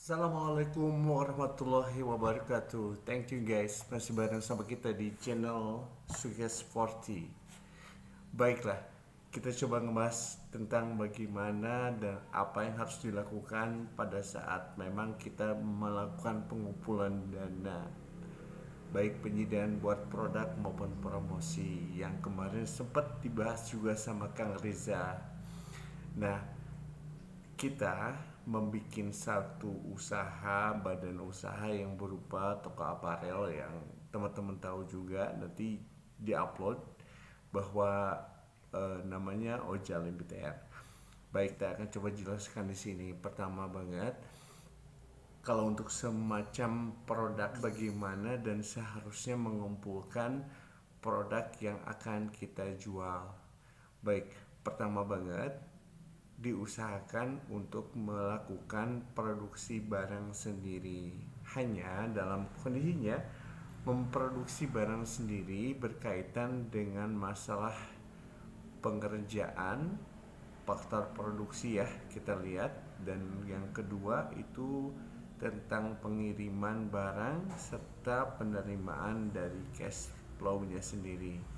Assalamualaikum warahmatullahi wabarakatuh. Thank you guys, masih bareng sama kita di channel Suges 40. Baiklah, kita coba ngebahas tentang bagaimana dan apa yang harus dilakukan pada saat memang kita melakukan pengumpulan dana, baik penyediaan buat produk maupun promosi yang kemarin sempat dibahas juga sama Kang Riza. Nah, kita membuat satu usaha, badan usaha yang berupa toko aparel yang teman-teman tahu juga, nanti diupload bahwa namanya Oja Limited. Baik, kita akan coba jelaskan di sini. Pertama banget, kalau untuk semacam produk bagaimana dan seharusnya mengumpulkan produk yang akan kita jual. Baik, pertama banget diusahakan untuk melakukan produksi barang sendiri. Hanya dalam kondisinya memproduksi barang sendiri berkaitan dengan masalah pengerjaan, faktor produksi ya kita lihat, dan yang kedua itu tentang pengiriman barang serta penerimaan dari cash flow-nya sendiri.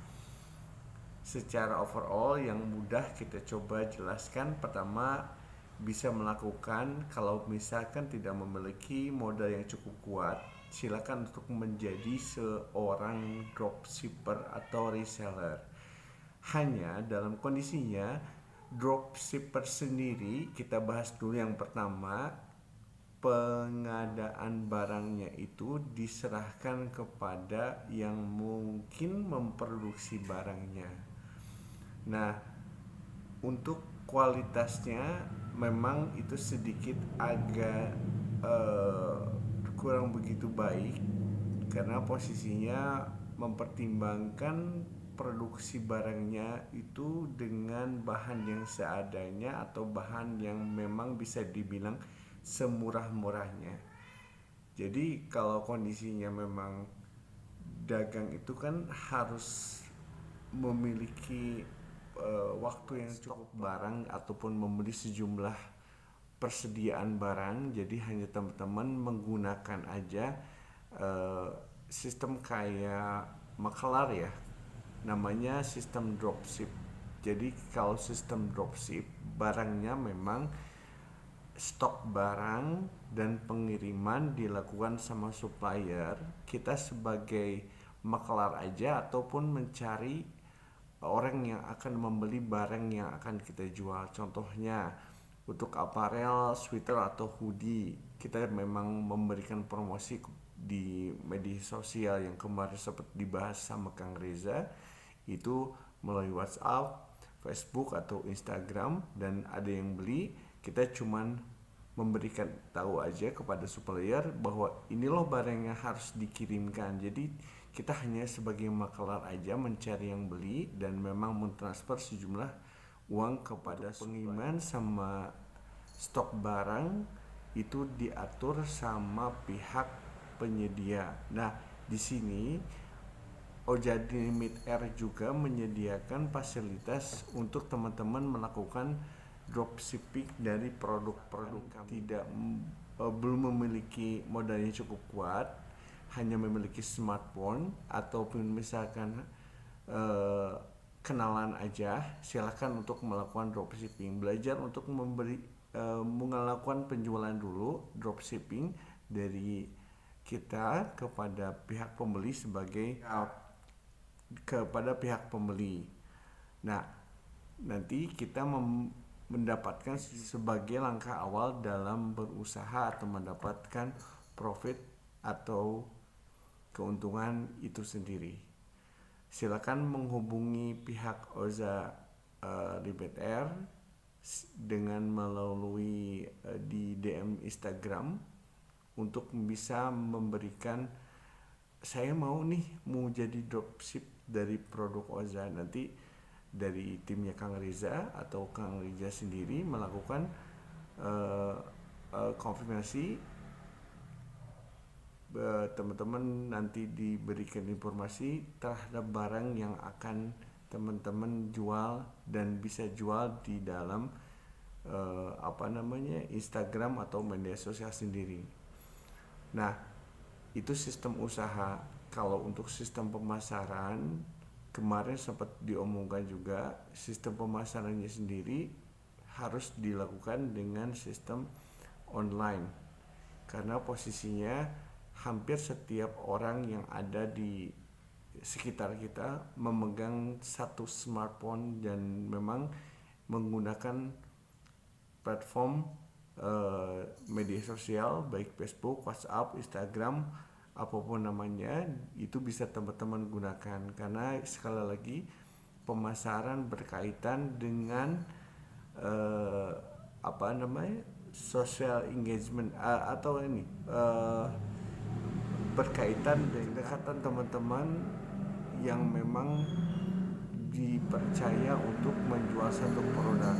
Secara overall yang mudah kita coba jelaskan, pertama bisa melakukan, kalau misalkan tidak memiliki modal yang cukup kuat, silakan untuk menjadi seorang dropshipper atau reseller. Hanya dalam kondisinya dropshipper sendiri, kita bahas dulu yang pertama, pengadaan barangnya itu diserahkan kepada yang mungkin memproduksi barangnya. Nah, untuk kualitasnya memang itu sedikit agak eh, kurang begitu baik karena posisinya mempertimbangkan produksi barangnya itu dengan bahan yang seadanya atau bahan yang memang bisa dibilang semurah-murahnya. Jadi kalau kondisinya memang dagang itu kan harus memiliki waktu yang cukup barang ataupun membeli sejumlah persediaan barang. Jadi hanya teman-teman menggunakan aja uh, sistem kayak makelar ya, namanya sistem dropship. Jadi kalau sistem dropship, barangnya memang stok barang dan pengiriman dilakukan sama supplier. Kita sebagai makelar aja ataupun mencari orang yang akan membeli barang yang akan kita jual. Contohnya untuk aparel, sweater atau hoodie, kita memang memberikan promosi di media sosial yang kemarin sempat dibahas sama Kang Reza, itu melalui WhatsApp, Facebook atau Instagram, dan ada yang beli, kita cuman memberikan tahu aja kepada supplier bahwa ini loh barang yang harus dikirimkan. Jadi kita hanya sebagai makelar aja mencari yang beli dan memang mentransfer sejumlah uang kepada pengiriman sama stok barang itu diatur sama pihak penyedia. Nah, di sini Ojadi Limit Air juga menyediakan fasilitas untuk teman-teman melakukan dropshipping dari produk-produk kami. Tidak belum memiliki modal yang cukup kuat, hanya memiliki smartphone ataupun misalkan eh, kenalan aja, silakan untuk melakukan dropshipping. Belajar untuk melakukan penjualan dulu dropshipping dari kita kepada pihak pembeli sebagai kepada pihak pembeli. Nah, nanti kita mendapatkan sebagai langkah awal dalam berusaha atau mendapatkan profit atau keuntungan itu sendiri. Silakan menghubungi pihak Oza Libet Air dengan melalui di DM Instagram untuk bisa memberikan, saya mau jadi dropship dari produk Oza. Nanti dari timnya Kang Riza atau Kang Riza sendiri melakukan konfirmasi, teman-teman nanti diberikan informasi terhadap barang yang akan teman-teman jual dan bisa jual di dalam Instagram atau media sosial sendiri. Nah, itu sistem usaha. Kalau untuk sistem pemasaran, kemarin sempat diomongkan juga, sistem pemasarannya sendiri harus dilakukan dengan sistem online, karena posisinya hampir setiap orang yang ada di sekitar kita memegang satu smartphone dan memang menggunakan platform media sosial, baik Facebook, WhatsApp, Instagram, apapun namanya, itu bisa teman-teman gunakan. Karena sekali lagi pemasaran berkaitan dengan social engagement, atau ini berkaitan dengan dekatan teman-teman yang memang dipercaya untuk menjual satu produk.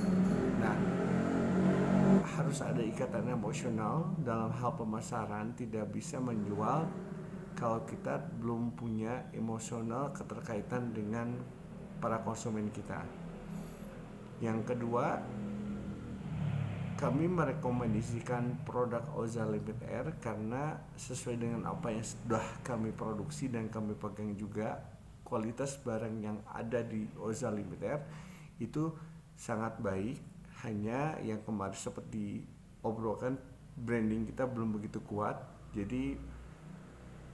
Nah, harus ada ikatan emosional dalam hal pemasaran. Tidak bisa menjual kalau kita belum punya emosional keterkaitan dengan para konsumen kita. Yang kedua, kami merekomendasikan produk Oza Limited Air karena sesuai dengan apa yang sudah kami produksi dan kami pegang juga, kualitas barang yang ada di Oza Limited Air itu sangat baik. Hanya yang kemarin seperti obrolkan, branding kita belum begitu kuat. Jadi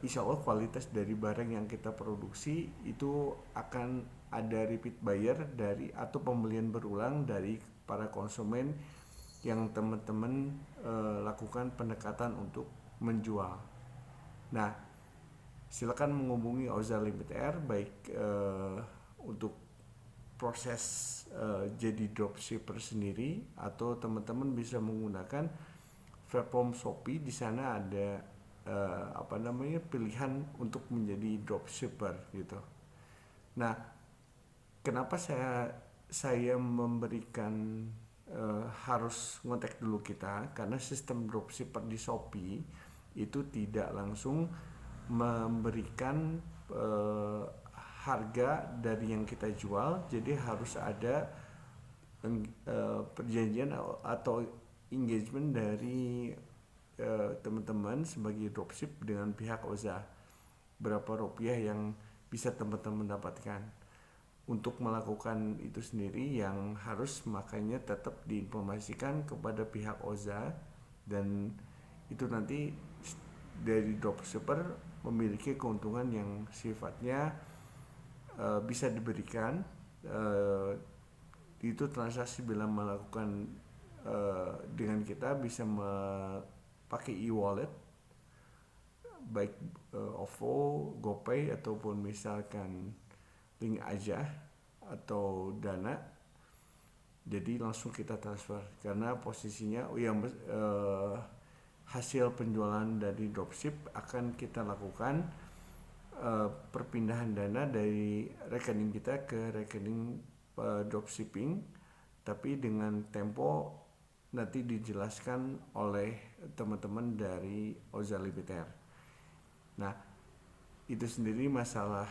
insya Allah kualitas dari barang yang kita produksi itu akan ada repeat buyer dari atau pembelian berulang dari para konsumen yang teman-teman lakukan pendekatan untuk menjual. Nah, silakan menghubungi Oza Limited Air baik untuk proses jadi dropshipper sendiri, atau teman-teman bisa menggunakan platform Shopee. Di sana ada pilihan untuk menjadi dropshipper gitu. Nah, kenapa saya memberikan harus ngontek dulu kita, karena sistem dropshipper di Shopee itu tidak langsung memberikan harga dari yang kita jual. Jadi harus ada perjanjian atau engagement dari teman-teman sebagai dropship dengan pihak Oza, berapa rupiah yang bisa teman-teman dapatkan. Untuk melakukan itu sendiri yang harus makanya tetap diinformasikan kepada pihak Oza, dan itu nanti dari dropshipper memiliki keuntungan yang sifatnya bisa diberikan. Itu transaksi bila melakukan dengan kita bisa pakai e-wallet baik OVO, GoPay ataupun misalkan link aja atau Dana. Jadi langsung kita transfer, karena posisinya hasil penjualan dari dropship akan kita lakukan perpindahan dana dari rekening kita ke rekening dropshipping, tapi dengan tempo nanti dijelaskan oleh teman-teman dari Oza Limited Air. Nah, itu sendiri masalah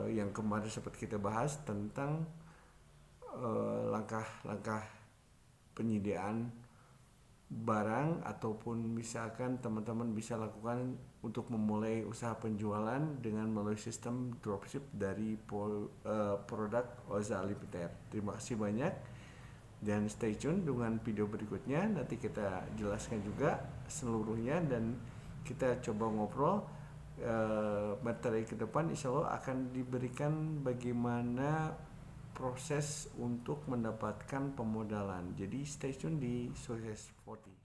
yang kemarin sempat kita bahas tentang langkah-langkah penyediaan barang, ataupun misalkan teman-teman bisa lakukan untuk memulai usaha penjualan dengan melalui sistem dropship dari produk Oza Limited. Terima kasih banyak dan stay tune dengan video berikutnya. Nanti kita jelaskan juga seluruhnya dan kita coba ngobrol materi ke depan. Insya Allah akan diberikan bagaimana proses untuk mendapatkan pemodalan. Jadi stay tune di Sukses 40.